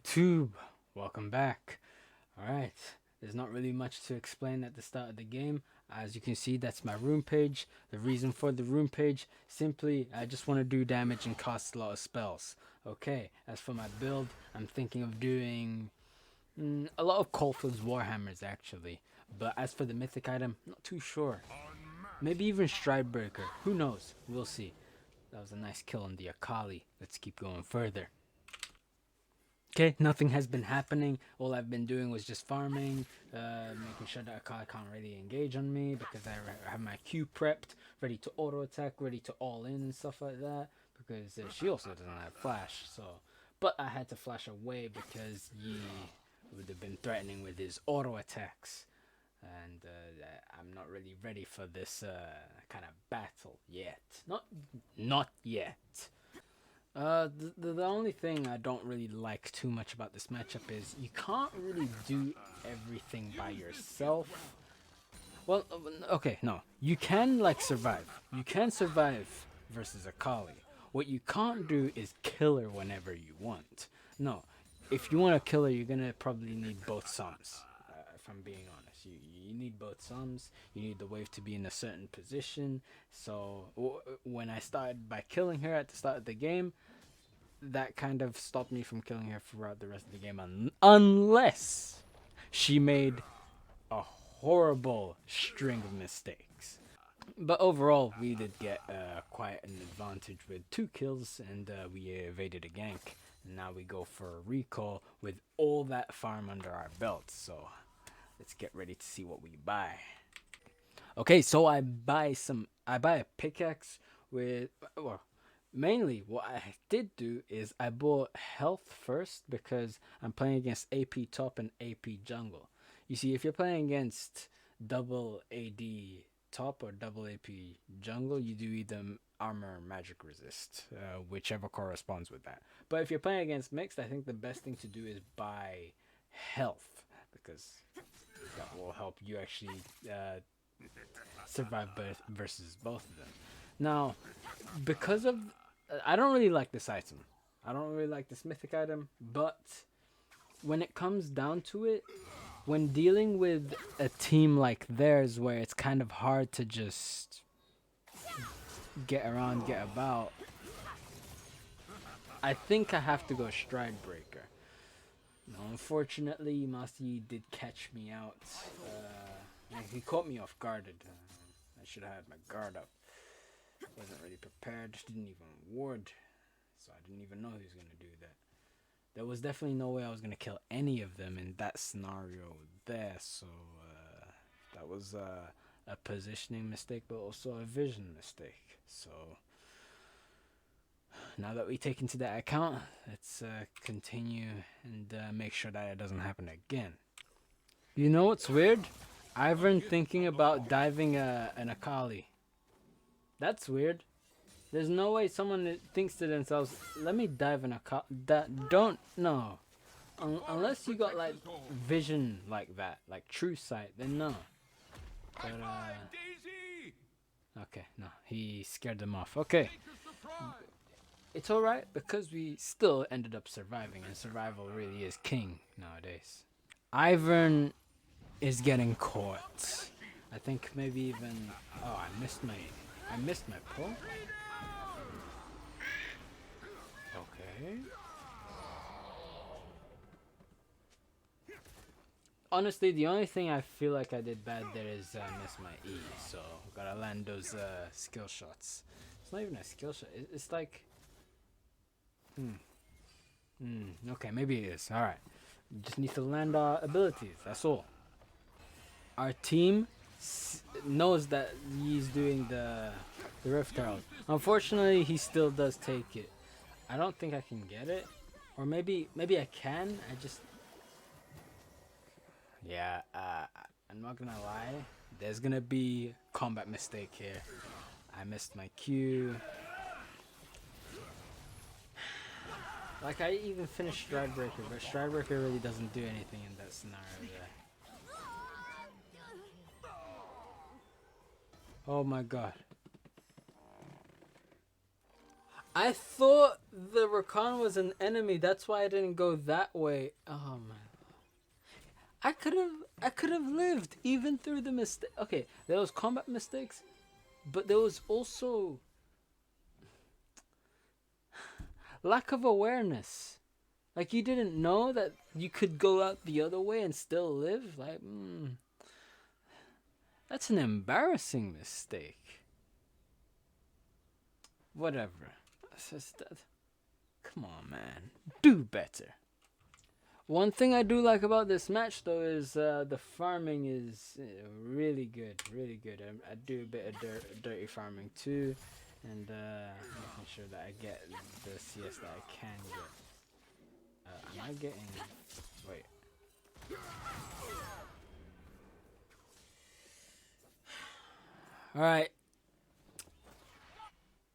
YouTube, welcome back. Alright, there's not really much to explain at the start of the game. As you can see, that's my room page. The reason for the room page, simply I just want to do damage and cost a lot of spells. Okay, as for my build, I'm thinking of doing a lot of Caulfield's Warhammers actually. But as for the mythic item, not too sure. Maybe even Stridebreaker, who knows, we'll see. That was a nice kill on the Akali. Let's keep going further. Okay, nothing has been happening. All I've been doing was just farming, making sure that Akali can't really engage on me because I have my Q prepped, ready to auto attack, ready to all in and stuff like that. Because she also doesn't have flash, so. But I had to flash away because he would have been threatening with his auto attacks, and I'm not really ready for this kind of battle yet. Not yet. The only thing I don't really like too much about this matchup is you can't really do everything by yourself. Well, okay, no. You can, like, survive. You can survive versus Akali. What you can't do is kill her whenever you want. No. If you want to kill her, you're gonna probably need both sums. If I'm being honest. You need both sums. You need the wave to be in a certain position. So, when I started by killing her at the start of the game, that kind of stopped me from killing her throughout the rest of the game, unless she made a horrible string of mistakes. But overall, we did get quite an advantage with 2 kills, and we evaded a gank. Now we go for a recall with all that farm under our belt. So let's get ready to see what we buy. Okay, so I buy a pickaxe with, well, mainly what I did do is I bought health first because I'm playing against AP top and AP jungle. You see, if you're playing against double AD top or double AP jungle, you do either armor or magic resist, whichever corresponds with that. But if you're playing against mixed, I think the best thing to do is buy health, because that will help you actually survive versus both of them. Now, because of I don't really like this item. I don't really like this mythic item, but when it comes down to it, when dealing with a team like theirs where it's kind of hard to just get around, get about, I think I have to go Stridebreaker. No, unfortunately, Masi did catch me out. He caught me off guarded. I should have had my guard up. Wasn't really prepared, didn't even ward, so I didn't even know he was going to do that. There was definitely no way I was going to kill any of them in that scenario there, so that was a positioning mistake, but also a vision mistake. So now that we take into that account, let's continue and make sure that it doesn't happen again. You know what's weird? I've been thinking about diving an Akali. That's weird. There's no way someone that thinks to themselves, let me dive in a car. That don't, no. Unless you got like vision like that, like true sight, then no. But okay, no, he scared them off. Okay, it's alright because we still ended up surviving, and survival really is king nowadays. Ivern is getting caught. I think maybe even, oh, I missed my pull. Okay. Honestly, the only thing I feel like I did bad there is miss my E, so gotta land those skill shots. It's not even a skill shot. It's like, okay, maybe it is. All right, you just need to land our abilities. That's all. Our team knows that he's doing the Rift Herald. Unfortunately, he still does take it. I don't think I can get it, or maybe I can. I just, yeah. I'm not gonna lie. There's gonna be combat mistake here. I missed my Q. Like, I even finished Stridebreaker, but Stridebreaker really doesn't do anything in that scenario there. Oh my god. I thought the Rakan was an enemy. That's why I didn't go that way. Oh man. I could have lived even through the mistake. Okay, there was combat mistakes, but there was also lack of awareness. Like you didn't know that you could go out the other way and still live. Like, that's an embarrassing mistake. Whatever. It's just that. Come on, man. Do better. One thing I do like about this match, though, is the farming is really good. Really good. I do a bit of dirty farming, too. And making sure that I get the CS that I can get. Am I getting... Wait. Alright.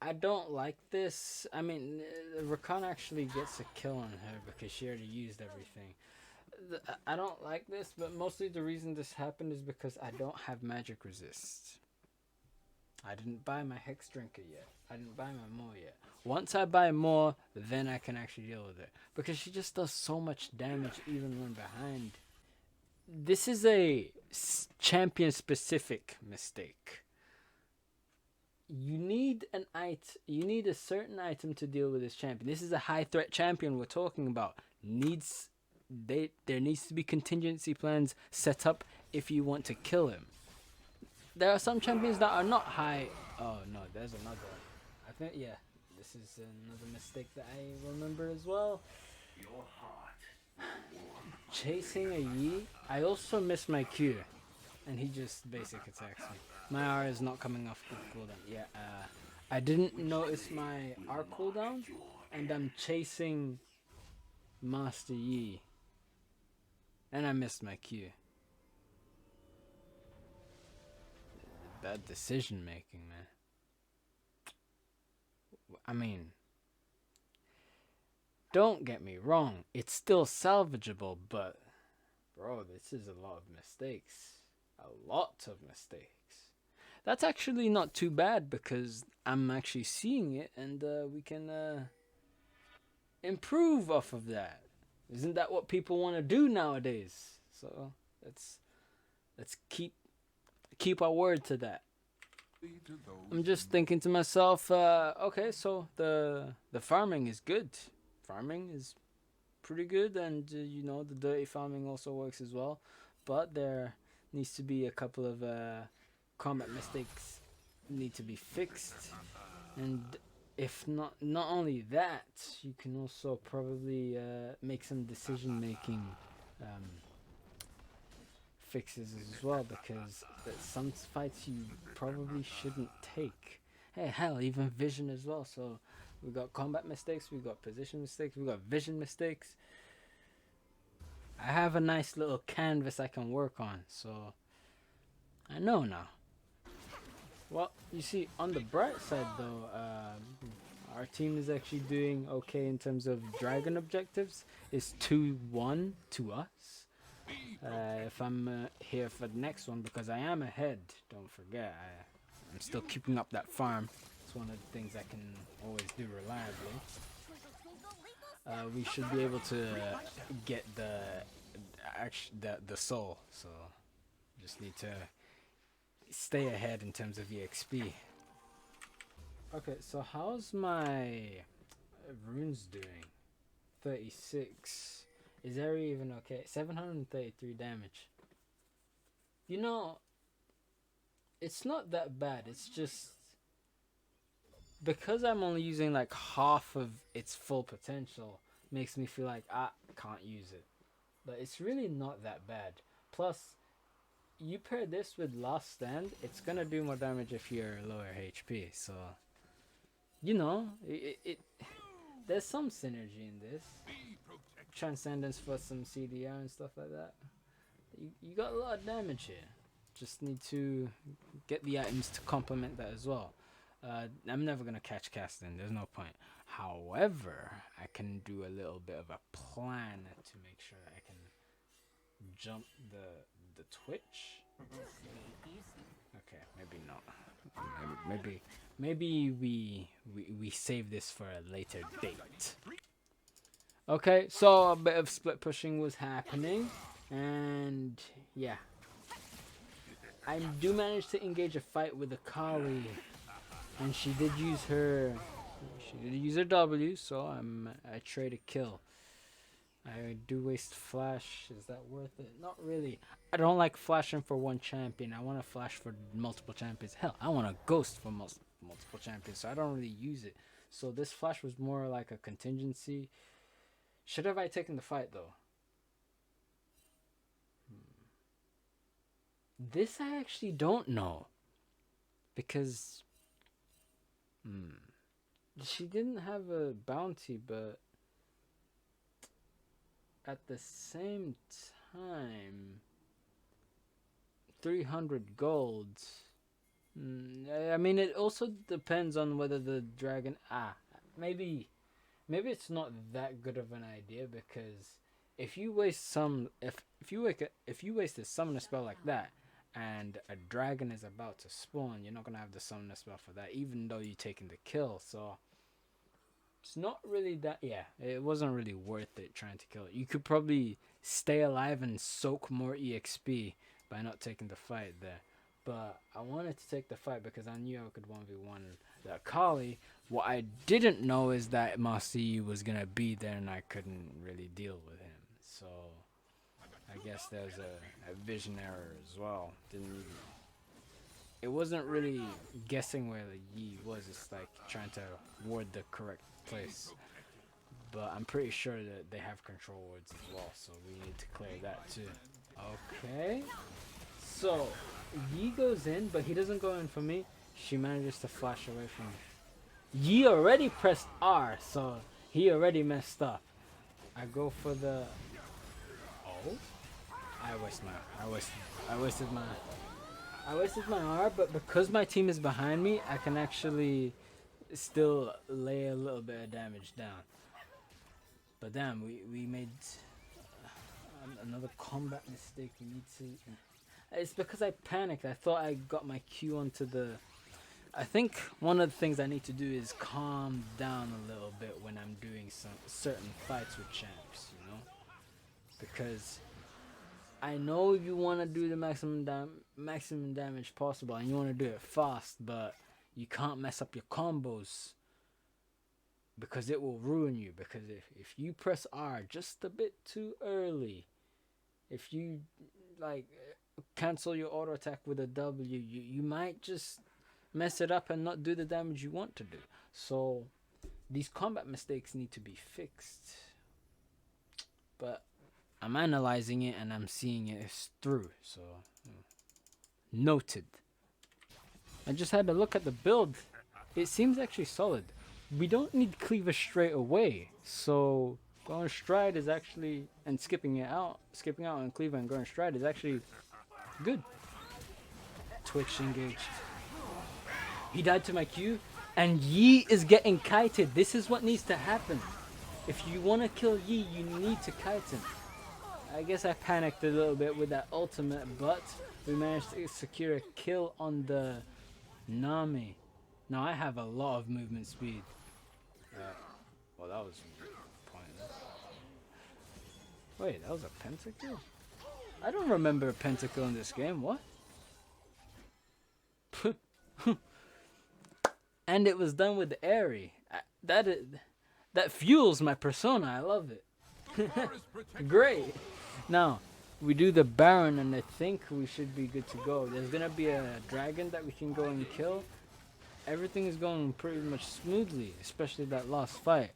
I don't like this. I mean, Rakan actually gets a kill on her because she already used everything. I don't like this, but mostly the reason this happened is because I don't have magic resist. I didn't buy my Hex Drinker yet. I didn't buy my more yet. Once I buy more, then I can actually deal with it. Because she just does so much damage even when behind. This is a champion-specific mistake. You need a certain item to deal with this champion. This is a high threat champion we're talking about. There needs to be contingency plans set up if you want to kill him. There are some champions that are not high. Oh no, there's another one. I think, yeah, this is another mistake that I remember as well. Chasing a Yi. I also missed my Q, and he just basic attacks me. My R is not coming off the cooldown. Yeah, I didn't notice my R cooldown, and I'm chasing Master Yi, and I missed my Q. Bad decision making, man. I mean, don't get me wrong, it's still salvageable, but bro, this is a lot of mistakes. A lot of mistakes. That's actually not too bad because I'm actually seeing it, and we can improve off of that. Isn't that what people want to do nowadays? So let's keep our word to that. I'm just thinking to myself, okay, so the farming is good. Farming is pretty good, and the dirty farming also works as well. But there needs to be a couple of combat mistakes need to be fixed, and if not only that, you can also probably make some decision making fixes as well, because some fights you probably shouldn't take. Hey, hell, even vision as well. So we got combat mistakes, we got position mistakes, we got vision mistakes. I have a nice little canvas I can work on, so I know now. Well, you see, on the bright side though, our team is actually doing okay in terms of dragon objectives. It's 2-1 to us. If I'm here for the next one, because I am ahead, don't forget, I'm still keeping up that farm. It's one of the things I can always do reliably. We should be able to get the soul, so just need to stay ahead in terms of EXP. Okay, so how's my runes doing? 36. Is Eri even okay? 733 damage. You know, it's not that bad. It's just because I'm only using like half of its full potential makes me feel like I can't use it. But it's really not that bad. Plus, you pair this with Last Stand, it's gonna do more damage if you're lower HP. So, there's some synergy in this. Transcendence for some CDR and stuff like that. You got a lot of damage here. Just need to get the items to complement that as well. I'm never gonna catch casting. There's no point. However, I can do a little bit of a plan to make sure I can jump the Twitch. Okay, maybe not. Maybe we save this for a later date. Okay, so a bit of split pushing was happening, and yeah, I do manage to engage a fight with Akali, and she did use her W, so I trade a kill. I do waste flash. Is that worth it? Not really. I don't like flashing for one champion. I want to flash for multiple champions. Hell, I want to ghost for multiple champions, so I don't really use it. So this flash was more like a contingency. Should have I taken the fight though? This I actually don't know. Because she didn't have a bounty, but at the same time 300 gold. I mean, it also depends on whether the dragon maybe it's not that good of an idea, because if you waste if you waste a summoner spell like that and a dragon is about to spawn, you're not gonna have the summoner spell for that, even though you're taking the kill. So it's not really that. Yeah, it wasn't really worth it trying to kill it. You could probably stay alive and soak more EXP by not taking the fight there. But I wanted to take the fight because I knew I could 1v1 the Akali. What I didn't know is that Marcy was going to be there and I couldn't really deal with him. So I guess there's a vision error as well. It wasn't really guessing where the Yi was. It's like trying to ward the correct place. But I'm pretty sure that they have control wards as well, so we need to clear that too. Okay. So Yi goes in, but he doesn't go in for me. She manages to flash away from me. Yi already pressed R, so he already messed up. I go for the... Oh? I wasted my R, but because my team is behind me, I can actually still lay a little bit of damage down. But damn, we made another combat mistake. We need to... It's because I panicked. I thought I got my Q onto the... I think one of the things I need to do is calm down a little bit when I'm doing some certain fights with champs, you know? Because I know you want to do the maximum damage possible and you want to do it fast, but you can't mess up your combos because it will ruin you. Because if you press R just a bit too early, if you like cancel your auto attack with a W, you might just mess it up and not do the damage you want to do. So these combat mistakes need to be fixed. But I'm analyzing it and I'm seeing it through. So noted. I just had to look at the build. It seems actually solid. We don't need cleaver straight away. So going stride is actually, and skipping out on cleaver and going stride is actually good. Twitch engaged. He died to my Q, and Yi is getting kited. This is what needs to happen. If you want to kill Yi, you need to kite him. I guess I panicked a little bit with that ultimate, but we managed to secure a kill on the Nami. Now I have a lot of movement speed. Well, that was pointless. Wait, that was a pentakill? I don't remember a pentakill in this game. What? And it was done with Airy. That fuels my persona. I love it. Great. Now, we do the Baron, and I think we should be good to go. There's going to be a dragon that we can go and kill. Everything is going pretty much smoothly, especially that last fight.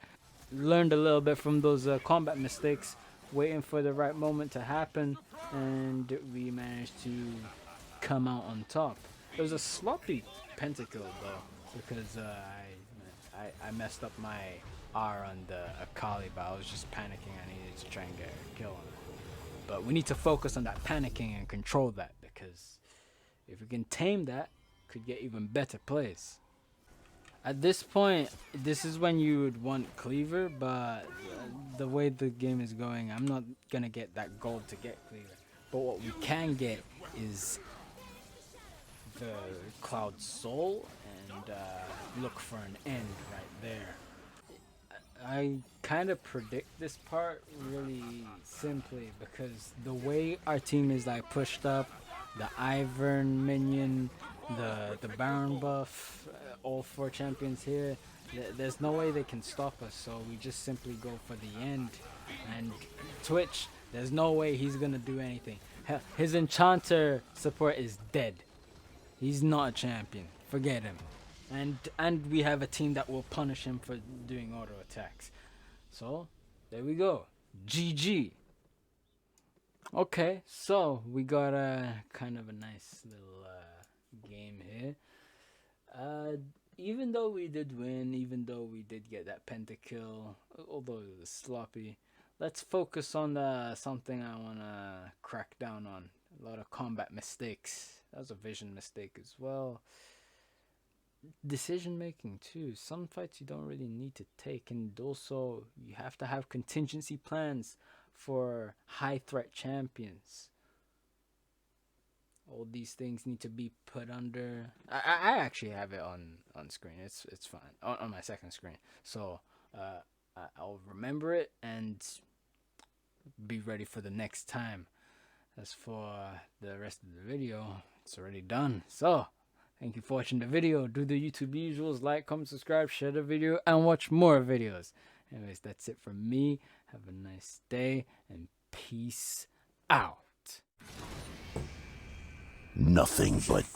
Learned a little bit from those combat mistakes, waiting for the right moment to happen, and we managed to come out on top. It was a sloppy pentakill though, because I messed up my R on the Akali, but I was just panicking. I needed to try and get a kill on it. But we need to focus on that panicking and control that, because if we can tame that, could get even better plays. At this point, this is when you would want cleaver, but the way the game is going, I'm not gonna get that gold to get cleaver. But what we can get is the Cloud Soul and look for an end right there. I kind of predict this part really simply because the way our team is like pushed up, the Ivern minion, the Baron buff, all four champions here, there's no way they can stop us. So we just simply go for the end. And Twitch, there's no way he's gonna do anything. Hell, his Enchanter support is dead. He's not a champion. Forget him. And we have a team that will punish him for doing auto attacks. So there we go. GG. Okay, so we got a kind of a nice little game here. Even though we did win, even though we did get that pentakill, although it was sloppy, let's focus on something I wanna crack down on. A lot of combat mistakes. That was a vision mistake as well. Decision making too. Some fights you don't really need to take, and also you have to have contingency plans for high threat champions. All these things need to be put under. I actually have it on screen. It's fine on my second screen. So I'll remember it and be ready for the next time. As for the rest of the video, it's already done. So thank you for watching the video. Do the YouTube usuals, like, comment, subscribe, share the video, and watch more videos. Anyways, that's it from me. Have a nice day, and peace out. Nothing but